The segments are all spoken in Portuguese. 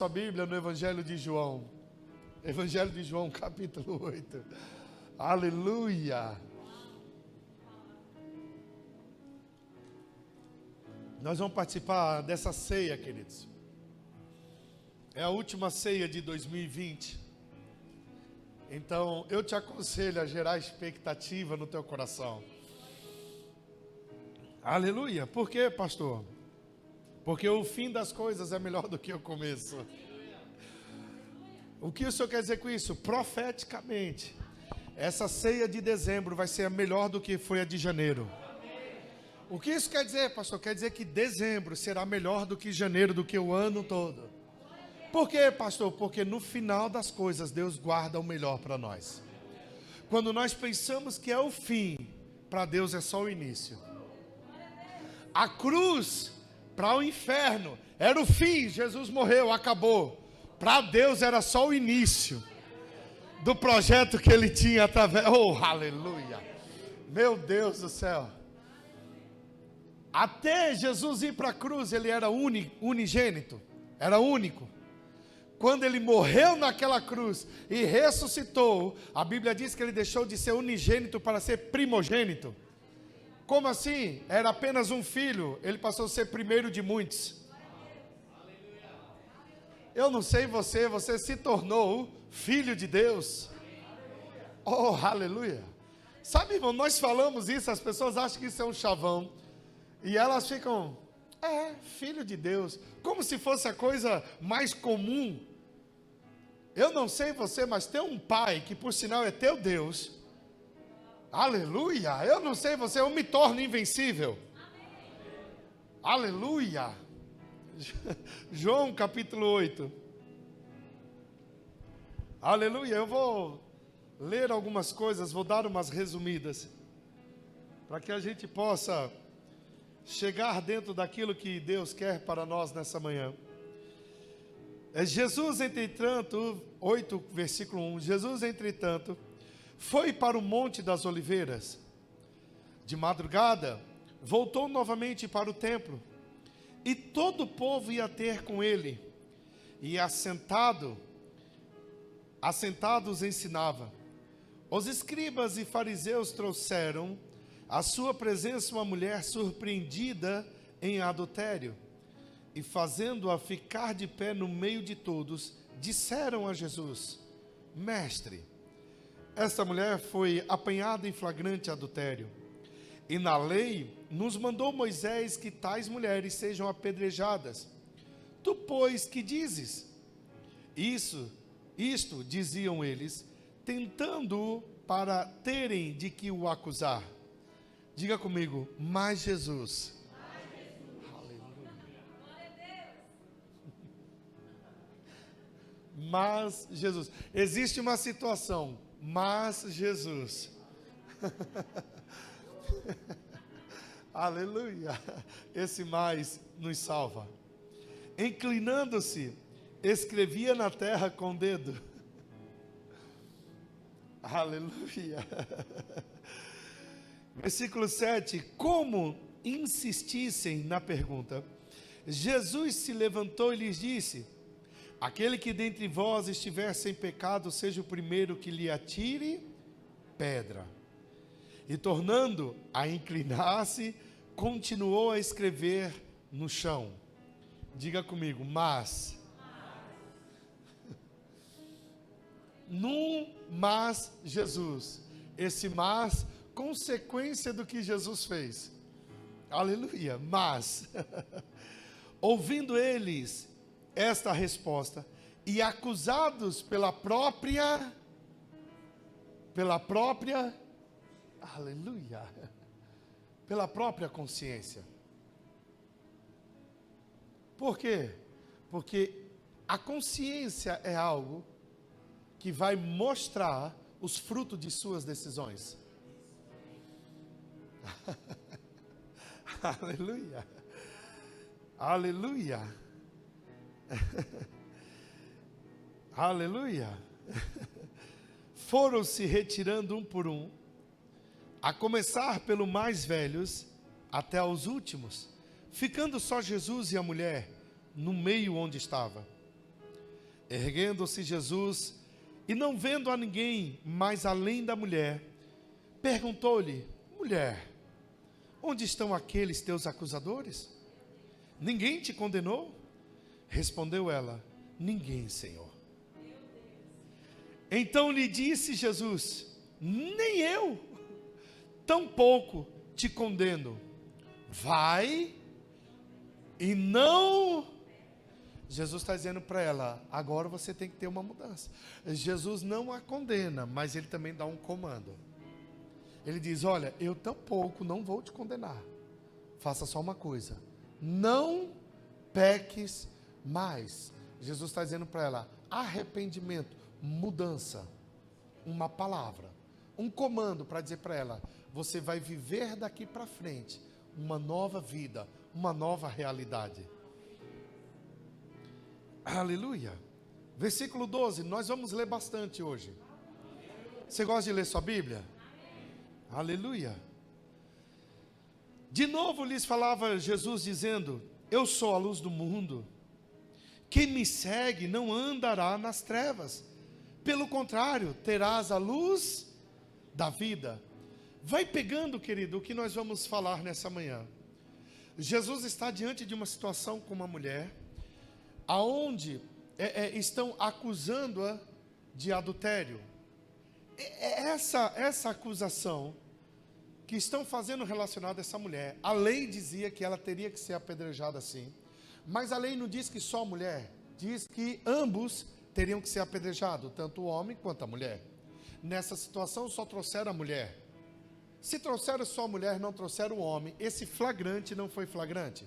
sua Bíblia no Evangelho de João. Evangelho de João, capítulo 8. Aleluia. Nós vamos participar dessa ceia, queridos. É a última ceia de 2020. Então, eu te aconselho a gerar expectativa no teu coração. Aleluia. Por quê, pastor? Porque o fim das coisas é melhor do que o começo. O que o senhor quer dizer com isso? Profeticamente, essa ceia de dezembro vai ser melhor do que foi a de janeiro. O que isso quer dizer, pastor? Quer dizer que dezembro será melhor do que janeiro, do que o ano todo. Por quê, pastor? Porque no final das coisas, Deus guarda o melhor para nós. Quando nós pensamos que é o fim, para Deus é só o início. A cruz, para o inferno, era o fim. Jesus morreu, acabou. Para Deus era só o início do projeto que Ele tinha através... Oh, aleluia! Meu Deus do céu! Até Jesus ir para a cruz, Ele era unigênito, era único. Quando Ele morreu naquela cruz e ressuscitou, a Bíblia diz que Ele deixou de ser unigênito para ser primogênito. Como assim? Era apenas um filho, Ele passou a ser primeiro de muitos. Eu não sei você se tornou filho de Deus. Oh, aleluia. Sabe, irmão, nós falamos isso, as pessoas acham que isso é um chavão. E elas ficam, filho de Deus, como se fosse a coisa mais comum. Eu não sei você, mas tem um pai que por sinal é teu Deus. Aleluia. Eu não sei você, eu me torno invencível. Aleluia. João capítulo 8. Aleluia. Eu vou ler algumas coisas, vou dar umas resumidas, para que a gente possa chegar dentro daquilo que Deus quer para nós nessa manhã. Jesus, entretanto, 8, versículo 1. Jesus, entretanto, foi para o Monte das Oliveiras. De madrugada, voltou novamente para o templo, e todo o povo ia ter com ele, e assentados ensinava. Os escribas e fariseus trouxeram à sua presença uma mulher surpreendida em adultério, e fazendo-a ficar de pé no meio de todos, disseram a Jesus: Mestre, esta mulher foi apanhada em flagrante adultério, e na lei nos mandou Moisés que tais mulheres sejam apedrejadas. Tu, pois, que dizes? Isto diziam eles, tentando-o para terem de que o acusar. Diga comigo, mas Jesus. Aleluia. Mas Jesus. Existe uma situação, mas Jesus. Aleluia. Esse mais nos salva. Inclinando-se, escrevia na terra com o dedo. Aleluia. Versículo 7. Como insistissem na pergunta, Jesus se levantou e lhes disse: aquele que dentre vós estiver sem pecado, seja o primeiro que lhe atire pedra. E tornando a inclinar-se, continuou a escrever no chão. Diga comigo, mas. Mas Jesus. Esse mas, consequência do que Jesus fez. Aleluia. Mas, ouvindo eles esta resposta, e acusados pela própria, aleluia, pela própria consciência. Por quê? Porque a consciência é algo que vai mostrar os frutos de suas decisões. Aleluia. Aleluia. Aleluia. Foram se retirando um por um, a começar pelos mais velhos até os últimos, ficando só Jesus e a mulher no meio onde estava. Erguendo-se Jesus, e não vendo a ninguém mais além da mulher, perguntou-lhe: mulher, onde estão aqueles teus acusadores? Ninguém te condenou? Respondeu ela: ninguém, Senhor. Então lhe disse Jesus: nem eu, tampouco te condeno. Vai e não... Jesus está dizendo para ela: agora você tem que ter uma mudança. Jesus não a condena, mas ele também dá um comando. Ele diz: olha, eu tampouco não vou te condenar. Faça só uma coisa: não peques mais. Jesus está dizendo para ela: arrependimento, mudança, uma palavra, um comando para dizer para ela: você vai viver daqui para frente uma nova vida, uma nova realidade. Aleluia. Versículo 12, nós vamos ler bastante hoje. Você gosta de ler sua Bíblia? Aleluia. De novo lhes falava Jesus dizendo: eu sou a luz do mundo. Quem me segue não andará nas trevas. Pelo contrário, terás a luz da vida. Vai pegando, querido, o que nós vamos falar nessa manhã. Jesus está diante de uma situação com uma mulher, aonde estão acusando-a de adultério. Essa acusação que estão fazendo relacionada a essa mulher, a lei dizia que ela teria que ser apedrejada assim, mas a lei não diz que só a mulher, diz que ambos teriam que ser apedrejados, tanto o homem quanto a mulher. Nessa situação só trouxeram a mulher. Se trouxeram só a mulher, não trouxeram o homem, esse flagrante não foi flagrante.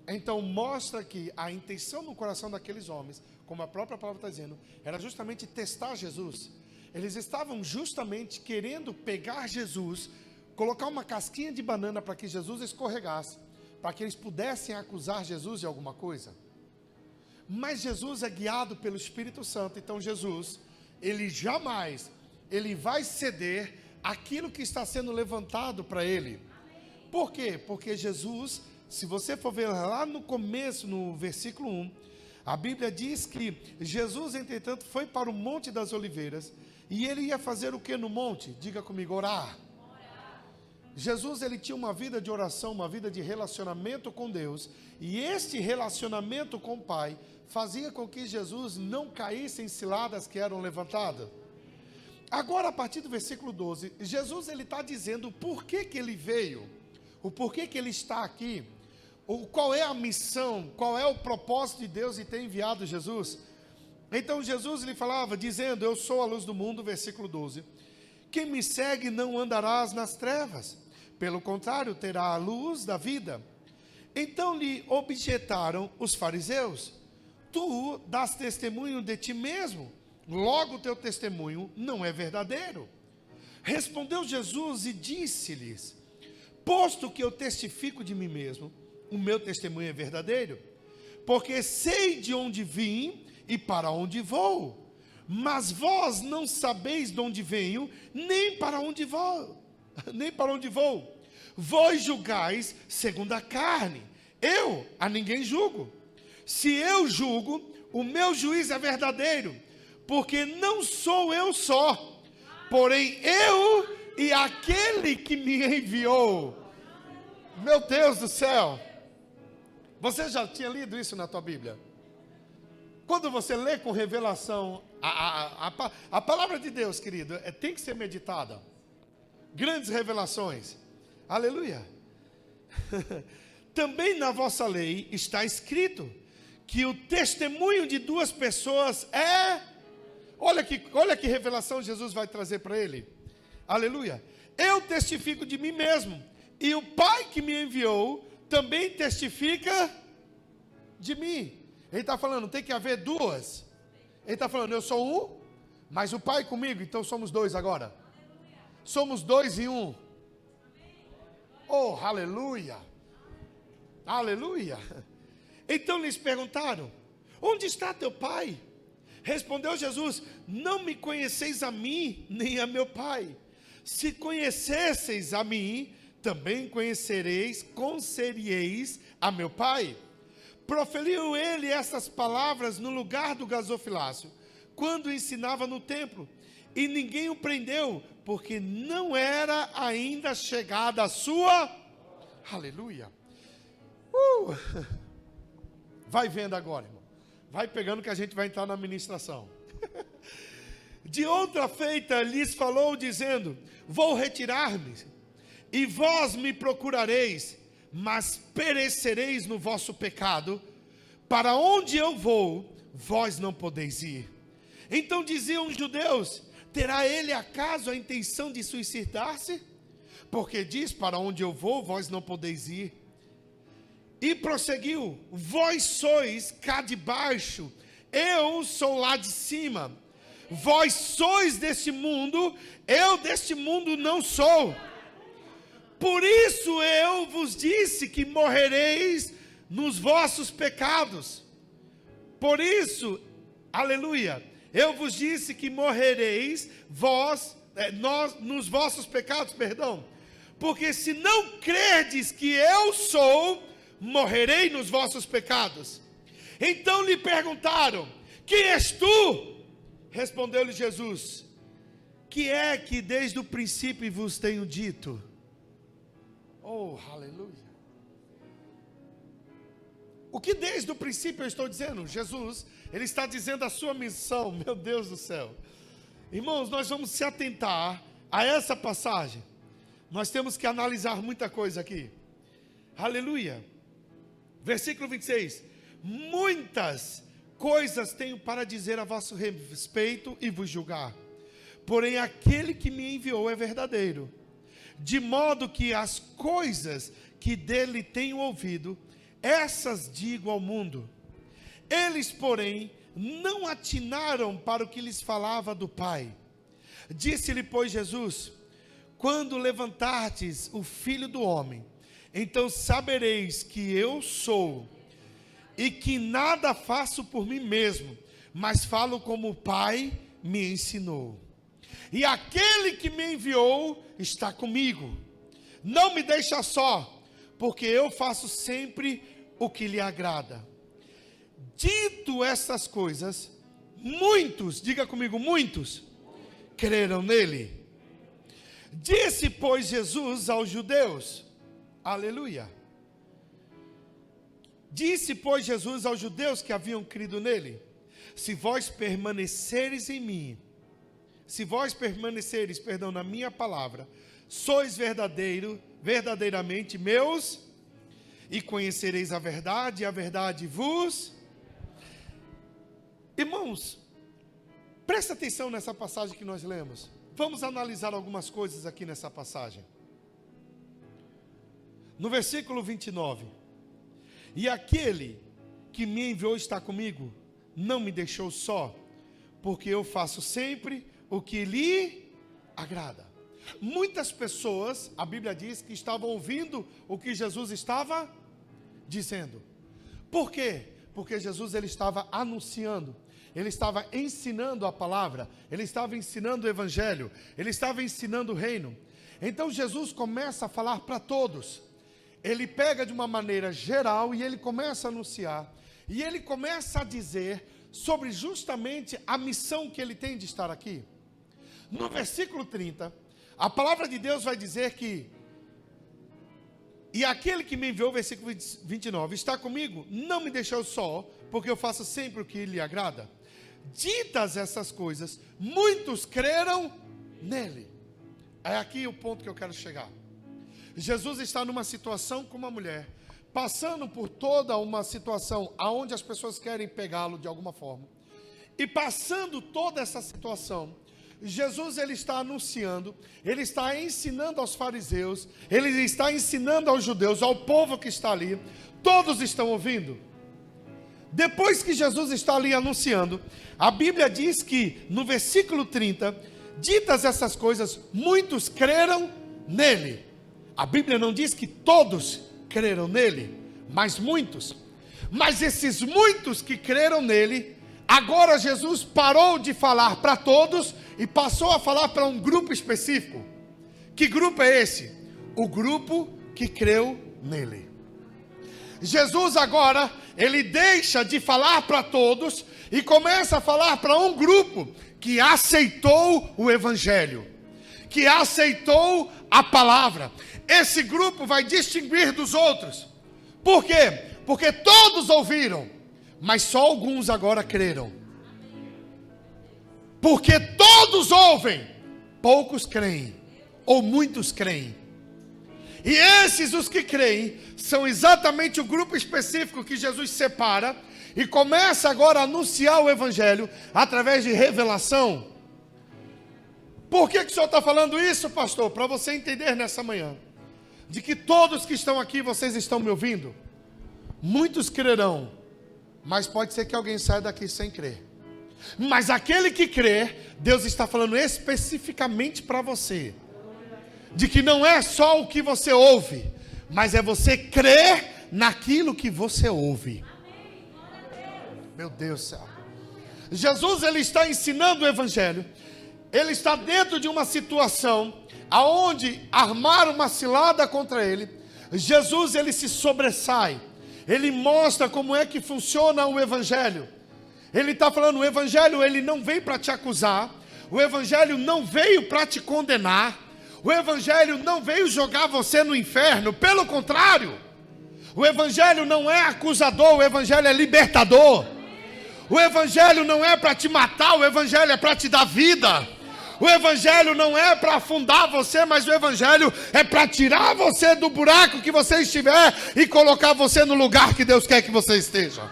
Então mostra que a intenção no coração daqueles homens, como a própria palavra está dizendo, era justamente testar Jesus. Eles estavam justamente querendo pegar Jesus, colocar uma casquinha de banana para que Jesus escorregasse, para que eles pudessem acusar Jesus de alguma coisa. Mas Jesus é guiado pelo Espírito Santo, então Jesus, ele jamais, ele vai ceder aquilo que está sendo levantado para ele. Por quê? Porque Jesus, se você for ver lá no começo, no versículo 1, a Bíblia diz que Jesus, entretanto, foi para o Monte das Oliveiras, e ele ia fazer o que no monte? Diga comigo: orar. Jesus, ele tinha uma vida de oração, uma vida de relacionamento com Deus, e este relacionamento com o Pai fazia com que Jesus não caísse em ciladas que eram levantadas. Agora, a partir do versículo 12, Jesus, ele está dizendo o porquê que ele veio, o porquê que ele está aqui, qual é a missão, qual é o propósito de Deus em ter enviado Jesus. Então Jesus, ele falava, dizendo: eu sou a luz do mundo, versículo 12, quem me segue não andarás nas trevas, pelo contrário, terá a luz da vida. Então lhe objetaram os fariseus: tu dás testemunho de ti mesmo, logo o teu testemunho não é verdadeiro. Respondeu Jesus e disse-lhes: posto que eu testifico de mim mesmo, o meu testemunho é verdadeiro, porque sei de onde vim e para onde vou, mas vós não sabeis de onde venho, nem para onde vou. Vós julgais segundo a carne, eu a ninguém julgo. Se eu julgo, o meu juízo é verdadeiro, porque não sou eu só, porém eu e aquele que me enviou. Meu Deus do céu! Você já tinha lido isso na tua Bíblia? Quando você lê com revelação, a palavra de Deus, querido, tem que ser meditada. Grandes revelações. Aleluia. Também na vossa lei está escrito que o testemunho de duas pessoas é... Olha que revelação Jesus vai trazer para ele. Aleluia. Eu testifico de mim mesmo, e o Pai que me enviou também testifica de mim. Ele está falando, tem que haver duas. Ele está falando, eu sou um, mas o Pai comigo, então somos dois agora. Somos dois em um. Oh, aleluia. Aleluia. Então lhes perguntaram: onde está teu Pai? Respondeu Jesus: não me conheceis a mim, nem a meu Pai. Se conhecesseis a mim, também conhecereis a meu Pai. Proferiu ele essas palavras no lugar do gasofilácio, quando ensinava no templo, e ninguém o prendeu, porque não era ainda chegada a sua... Aleluia. Vai vendo agora, irmão. Vai pegando que a gente vai entrar na ministração. De outra feita lhes falou, dizendo: vou retirar-me, e vós me procurareis, mas perecereis no vosso pecado. Para onde eu vou, vós não podeis ir. Então diziam os judeus: terá ele acaso a intenção de suicidar-se? Porque diz: para onde eu vou, vós não podeis ir. E prosseguiu: vós sois cá de baixo, eu sou lá de cima. Vós sois deste mundo, eu deste mundo não sou. Por isso eu vos disse que morrereis nos vossos pecados. Por isso, aleluia, eu vos disse que morrereis nos vossos pecados, perdão. Porque se não crerdes que eu sou, morrerei nos vossos pecados. Então lhe perguntaram: quem és tu? Respondeu-lhe Jesus: que é que desde o princípio vos tenho dito? Oh, aleluia. O que desde o princípio eu estou dizendo? Jesus, ele está dizendo a sua missão. Meu Deus do céu. Irmãos, nós vamos se atentar a essa passagem. Nós temos que analisar muita coisa aqui. Aleluia. Versículo 26. Muitas coisas tenho para dizer a vosso respeito e vos julgar. Porém, aquele que me enviou é verdadeiro, de modo que as coisas que dele tenho ouvido, essas digo ao mundo. Eles, porém, não atinaram para o que lhes falava do Pai. Disse-lhe, pois, Jesus: quando levantardes o Filho do Homem, então sabereis que eu sou, e que nada faço por mim mesmo, mas falo como o Pai me ensinou. E aquele que me enviou está comigo. Não me deixa só, porque eu faço sempre o que lhe agrada. Dito estas coisas, muitos, diga comigo, muitos, creram nele. Disse, pois, Jesus aos judeus, aleluia. Disse, pois, Jesus aos judeus que haviam crido nele: se vós permaneceres em mim, se vós permaneceres, na minha palavra, sois verdadeiramente meus, e conhecereis a verdade, e a verdade vos... Irmãos, presta atenção nessa passagem que nós lemos. Vamos analisar algumas coisas aqui nessa passagem. No versículo 29. E aquele que me enviou está comigo, não me deixou só, porque eu faço sempre o que lhe agrada. Muitas pessoas, a Bíblia diz, que estavam ouvindo o que Jesus estava dizendo. Por quê? Porque Jesus, ele estava anunciando, ele estava ensinando a palavra, ele estava ensinando o evangelho, ele estava ensinando o reino. Então Jesus começa a falar para todos. Ele pega de uma maneira geral e ele começa a anunciar. E ele começa a dizer sobre justamente a missão que ele tem de estar aqui. No versículo 30, a palavra de Deus vai dizer que: e aquele que me enviou, versículo 29, está comigo, não me deixou só, porque eu faço sempre o que lhe agrada. Ditas essas coisas, muitos creram nele. É aqui o ponto que eu quero chegar. Jesus está numa situação com uma mulher, passando por toda uma situação onde as pessoas querem pegá-lo de alguma forma. E passando toda essa situação, Jesus, ele está anunciando, ele está ensinando aos fariseus, ele está ensinando aos judeus, ao povo que está ali. Todos estão ouvindo. Depois que Jesus está ali anunciando, a Bíblia diz que no versículo 30, ditas essas coisas, muitos creram nele. A Bíblia não diz que todos creram nele, mas muitos. Mas esses muitos que creram nele, agora Jesus parou de falar para todos e passou a falar para um grupo específico. Que grupo é esse? O grupo que creu nele. Jesus agora, ele deixa de falar para todos e começa a falar para um grupo que aceitou o evangelho, que aceitou a palavra. Esse grupo vai distinguir dos outros. Por quê? Porque todos ouviram, mas só alguns agora creram. Porque todos ouvem, poucos creem, ou muitos creem. E esses, os que creem, são exatamente o grupo específico que Jesus separa e começa agora a anunciar o evangelho através de revelação. Por que o senhor está falando isso, pastor? Para você entender nessa manhã, de que todos que estão aqui, vocês estão me ouvindo? Muitos crerão, mas pode ser que alguém saia daqui sem crer. Mas aquele que crê, Deus está falando especificamente para você, de que não é só o que você ouve, mas é você crer naquilo que você ouve. Meu Deus do céu. Jesus, ele está ensinando o evangelho. Ele está dentro de uma situação aonde armaram uma cilada contra ele. Jesus, ele se sobressai. Ele mostra como é que funciona o evangelho. Ele está falando, o evangelho, ele não veio para te acusar. O evangelho não veio para te condenar. O evangelho não veio jogar você no inferno. Pelo contrário, o evangelho não é acusador, o evangelho é libertador. O evangelho não é para te matar, o evangelho é para te dar vida. O evangelho não é para afundar você, mas o evangelho é para tirar você do buraco que você estiver e colocar você no lugar que Deus quer que você esteja.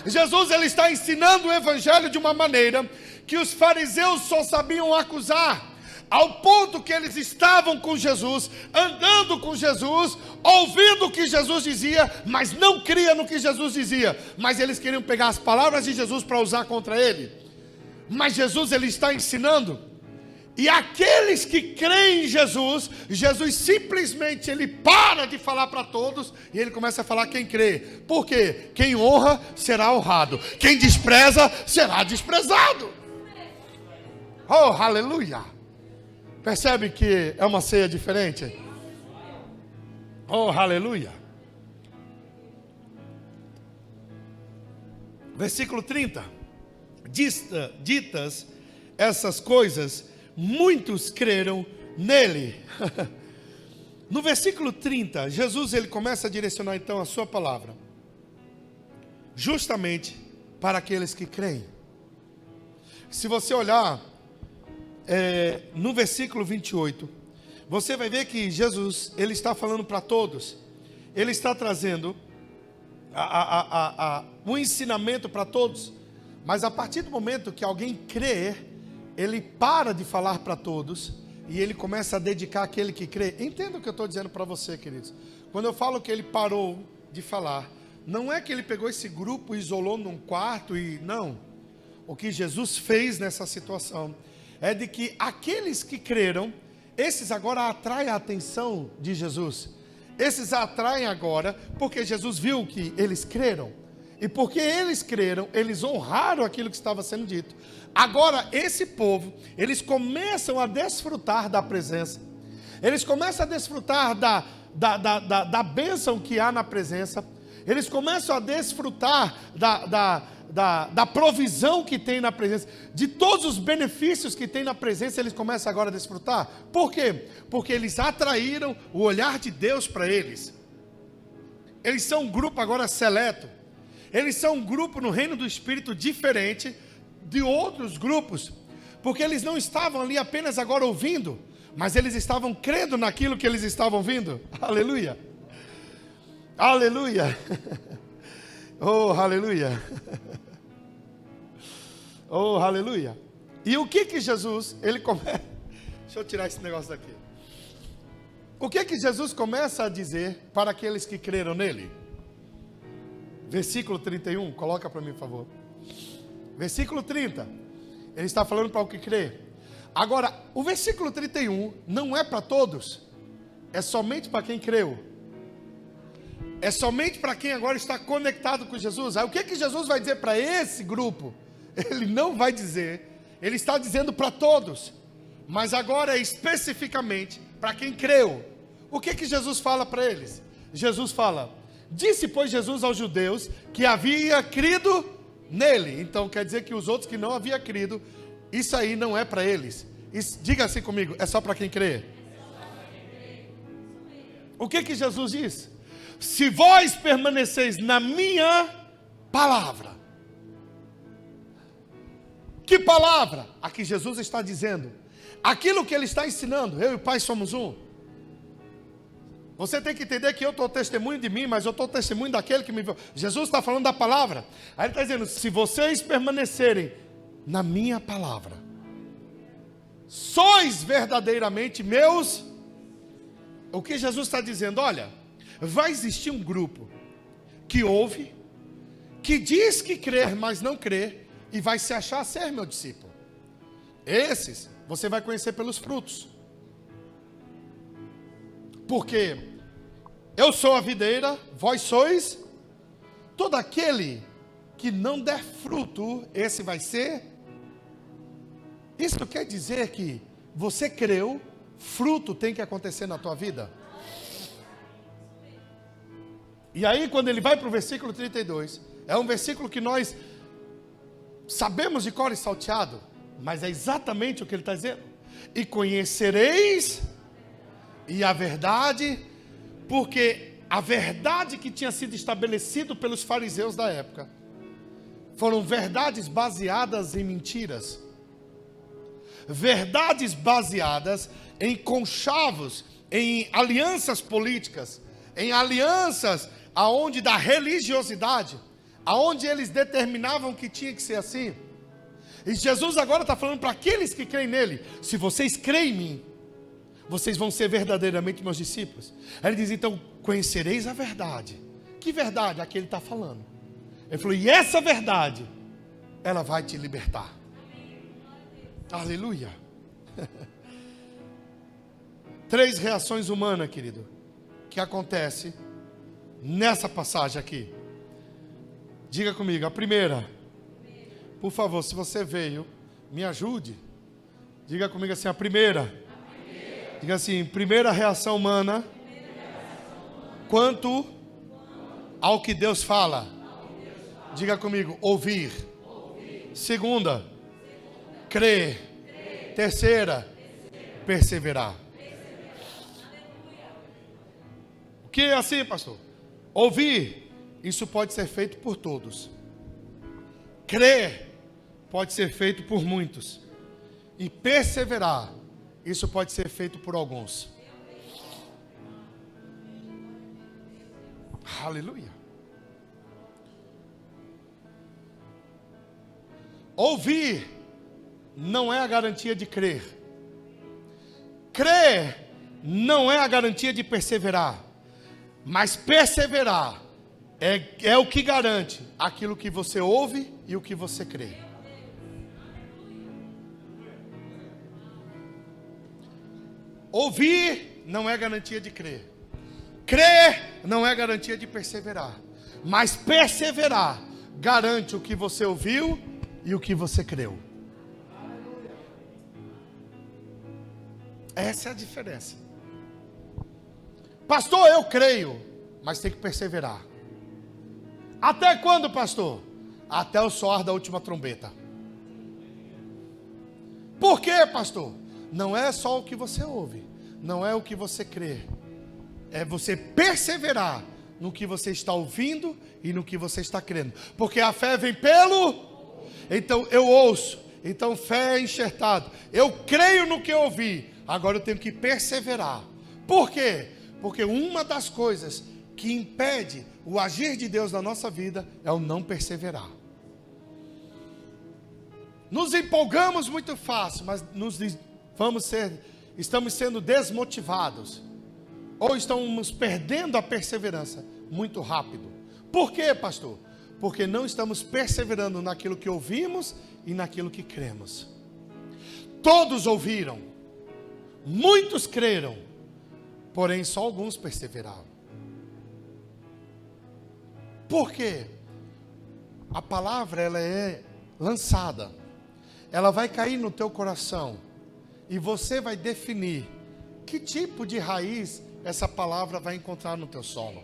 Jesus, ele está ensinando o evangelho de uma maneira que os fariseus só sabiam acusar, ao ponto que eles estavam com Jesus, andando com Jesus, ouvindo o que Jesus dizia, mas não criam no que Jesus dizia, mas eles queriam pegar as palavras de Jesus para usar contra ele. Mas Jesus, ele está ensinando, e aqueles que creem em Jesus, Jesus simplesmente ele para de falar para todos e ele começa a falar quem crê. Por quê? Quem honra será honrado, quem despreza será desprezado. Oh, aleluia! Percebe que é uma ceia diferente? Oh, aleluia! Versículo 30. Ditas essas coisas, muitos creram nele. No versículo 30, Jesus ele começa a direcionar então a sua palavra justamente para aqueles que creem. Se você olhar no versículo 28, você vai ver que Jesus ele está falando para todos. Ele está trazendo um ensinamento para todos. Mas a partir do momento que alguém crê, ele para de falar para todos e ele começa a dedicar àquele que crê. Entenda o que eu estou dizendo para você, queridos. Quando eu falo que ele parou de falar, não é que ele pegou esse grupo e isolou num quarto e não. O que Jesus fez nessa situação é de que aqueles que creram, esses agora atraem a atenção de Jesus. Esses atraem agora porque Jesus viu que eles creram. E porque eles creram, eles honraram aquilo que estava sendo dito. Agora, esse povo, eles começam a desfrutar da presença. Eles começam a desfrutar da bênção que há na presença. Eles começam a desfrutar da provisão que tem na presença. De todos os benefícios que tem na presença, eles começam agora a desfrutar. Por quê? Porque eles atraíram o olhar de Deus para eles. Eles são um grupo agora seleto. Eles são um grupo no reino do Espírito diferente de outros grupos, porque eles não estavam ali apenas agora ouvindo, mas eles estavam crendo naquilo que eles estavam ouvindo. Aleluia, aleluia, oh aleluia, oh aleluia. E o que Jesus, ele começa, deixa eu tirar esse negócio daqui. O que Jesus começa a dizer para aqueles que creram nele? Versículo 31, coloca para mim, por favor. Versículo 30, ele está falando para o que crê. Agora, o versículo 31 não é para todos, é somente para quem creu. É somente para quem agora está conectado com Jesus. Aí o que Jesus vai dizer para esse grupo? Ele não vai dizer, ele está dizendo para todos, mas agora é especificamente para quem creu. O que Jesus fala para eles? Jesus fala: Disse, pois, Jesus aos judeus que havia crido nele. Então quer dizer que os outros que não haviam crido, isso aí não é para eles. Diga assim comigo, é só para quem crê. O que Jesus diz? Se vós permaneceis na minha palavra. Que palavra? Aqui Jesus está dizendo. Aquilo que ele está ensinando, eu e o Pai somos um. Você tem que entender que eu estou testemunho de mim, mas eu estou testemunho daquele que me viu. Jesus está falando da palavra. Aí ele está dizendo, se vocês permanecerem na minha palavra, sois verdadeiramente meus. O que Jesus está dizendo? Olha, vai existir um grupo que ouve, que diz que crer, mas não crê, e vai se achar ser meu discípulo. Esses você vai conhecer pelos frutos. Porque eu sou a videira, vós sois. Todo aquele que não der fruto, esse vai ser. Isso quer dizer que você creu, fruto tem que acontecer na tua vida. E aí quando ele vai para o versículo 32, é um versículo que nós sabemos de cor e salteado, mas é exatamente o que ele está dizendo. E conhecereis, e a verdade, porque a verdade que tinha sido estabelecido pelos fariseus da época, foram verdades baseadas em mentiras. Verdades baseadas em conchavos, em alianças políticas, em alianças aonde da religiosidade, aonde eles determinavam que tinha que ser assim. E Jesus agora está falando para aqueles que creem nele, se vocês creem em mim, vocês vão ser verdadeiramente meus discípulos. Aí ele diz, então, conhecereis a verdade. Que verdade? Aqui ele está falando. Ele falou, e essa verdade, ela vai te libertar. Aleluia. 3 reações humanas, querido, que acontece nessa passagem aqui. Diga comigo, a primeira. Por favor, se você veio, me ajude. Diga comigo assim, a primeira. Diga assim, primeira reação humana. Quanto ao que Deus fala. Diga comigo, ouvir. Segunda, crer. Terceira, perseverar. O que é assim, pastor? Ouvir, isso pode ser feito por todos. Crer, pode ser feito por muitos. E perseverar, isso pode ser feito por alguns. Aleluia. Ouvir não é a garantia de crer. Crer não é a garantia de perseverar. Mas perseverar é o que garante aquilo que você ouve e o que você crê. Ouvir não é garantia de crer. Crer não é garantia de perseverar. Mas perseverar garante o que você ouviu e o que você creu. Essa é a diferença. Pastor, eu creio, mas tem que perseverar. Até quando, pastor? Até o soar da última trombeta. Por quê, pastor? Não é só o que você ouve, não é o que você crê. É você perseverar no que você está ouvindo e no que você está crendo. Porque a fé vem pelo... Então eu ouço, então fé é enxertado. Eu creio no que eu ouvi, agora eu tenho que perseverar. Por quê? Porque uma das coisas que impede o agir de Deus na nossa vida é o não perseverar. Nos empolgamos muito fácil, mas estamos sendo desmotivados. Ou estamos perdendo a perseverança muito rápido. Por quê, pastor? Porque não estamos perseverando naquilo que ouvimos e naquilo que cremos. Todos ouviram, muitos creram, porém só alguns perseveraram. Por quê? A palavra, ela é lançada, ela vai cair no teu coração e você vai definir que tipo de raiz essa palavra vai encontrar no teu solo.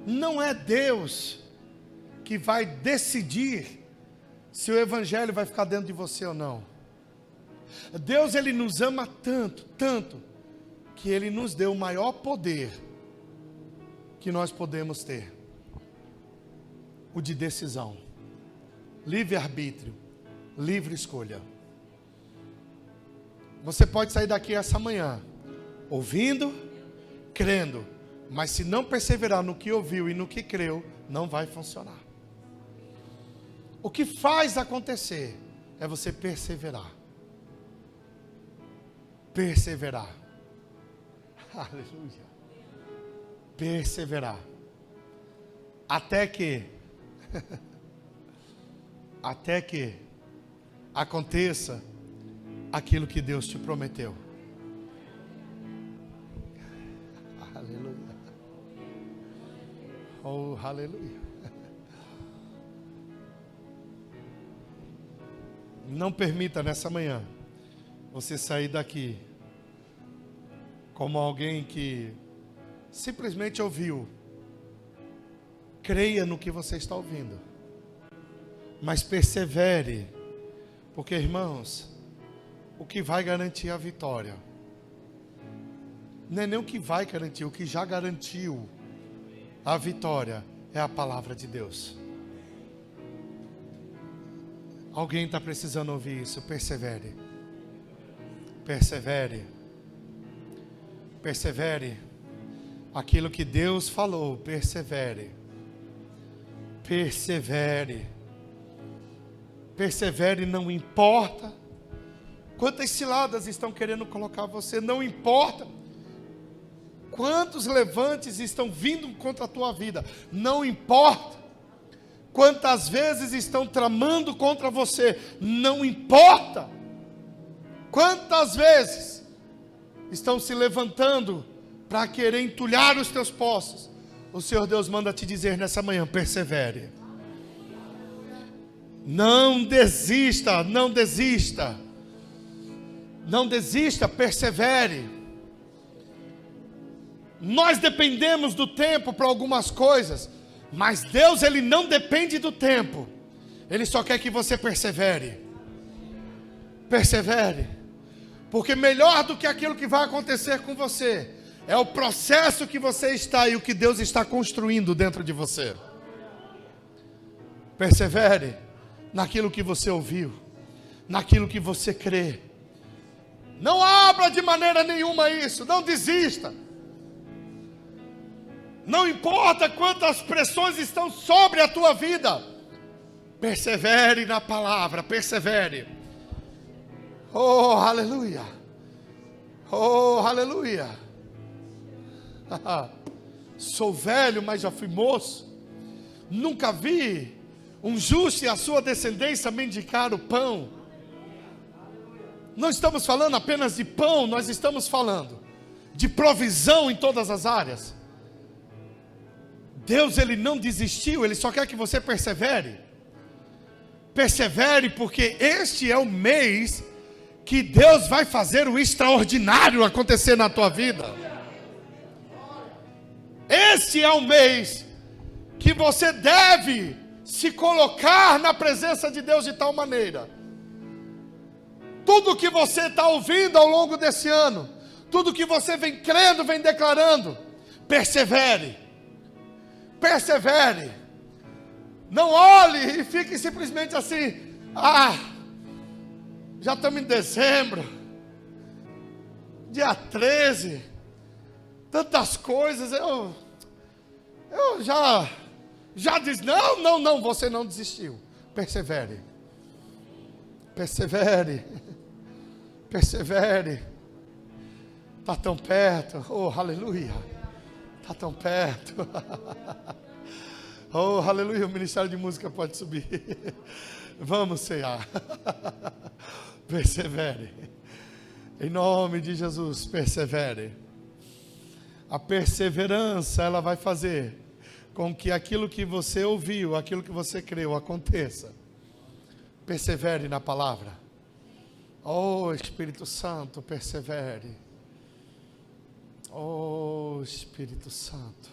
Não é Deus que vai decidir se o evangelho vai ficar dentro de você ou não. Deus, Ele nos ama tanto, tanto, que Ele nos deu o maior poder que nós podemos ter. O de decisão, livre-arbítrio, livre escolha. Você pode sair daqui essa manhã, ouvindo, crendo, mas se não perseverar no que ouviu e no que creu, não vai funcionar. O que faz acontecer é você perseverar. Perseverar. Aleluia. Perseverar. Até que aconteça aquilo que Deus te prometeu. Aleluia. Oh, aleluia. Não permita nessa manhã você sair daqui como alguém que simplesmente ouviu. Creia no que você está ouvindo, mas persevere, porque, irmãos, o que vai garantir a vitória não é nem o que vai garantir, o que já garantiu a vitória é a palavra de Deus. Alguém está precisando ouvir isso. Persevere. Persevere. Persevere. Aquilo que Deus falou, persevere. Persevere. Persevere, não importa quantas ciladas estão querendo colocar você, não importa quantos levantes estão vindo contra a tua vida, não importa quantas vezes estão tramando contra você, não importa quantas vezes estão se levantando para querer entulhar os teus poços. O Senhor Deus manda te dizer nessa manhã: persevere. Não desista, não desista. Não desista, persevere. Nós dependemos do tempo para algumas coisas, mas Deus, Ele não depende do tempo. Ele só quer que você persevere. Persevere. Porque melhor do que aquilo que vai acontecer com você é o processo que você está e o que Deus está construindo dentro de você. Persevere naquilo que você ouviu, naquilo que você crê. Não abra de maneira nenhuma isso, não desista. Não importa quantas pressões estão sobre a tua vida, persevere na palavra, persevere. Oh, aleluia. Oh, aleluia. Sou velho, mas já fui moço. Nunca vi um justo e a sua descendência mendigar o pão. Não estamos falando apenas de pão, nós estamos falando de provisão em todas as áreas. Deus, Ele não desistiu, Ele só quer que você persevere. Persevere, porque este é o mês que Deus vai fazer o extraordinário acontecer na tua vida. Este é o mês que você deve se colocar na presença de Deus de tal maneira. Tudo que você está ouvindo ao longo desse ano, tudo que você vem crendo, vem declarando, persevere. Persevere. Não olhe e fique simplesmente assim: já estamos em dezembro, dia 13, tantas coisas, eu já disse, não, você não desistiu. Persevere. Persevere. Persevere. Está tão perto. Oh, aleluia. Está tão perto. Oh, aleluia. O Ministério de Música pode subir. Vamos cear. Persevere. Em nome de Jesus, persevere. A perseverança, ela vai fazer com que aquilo que você ouviu, aquilo que você creu, aconteça. Persevere na palavra. Oh, Espírito Santo, persevere. Oh, Espírito Santo.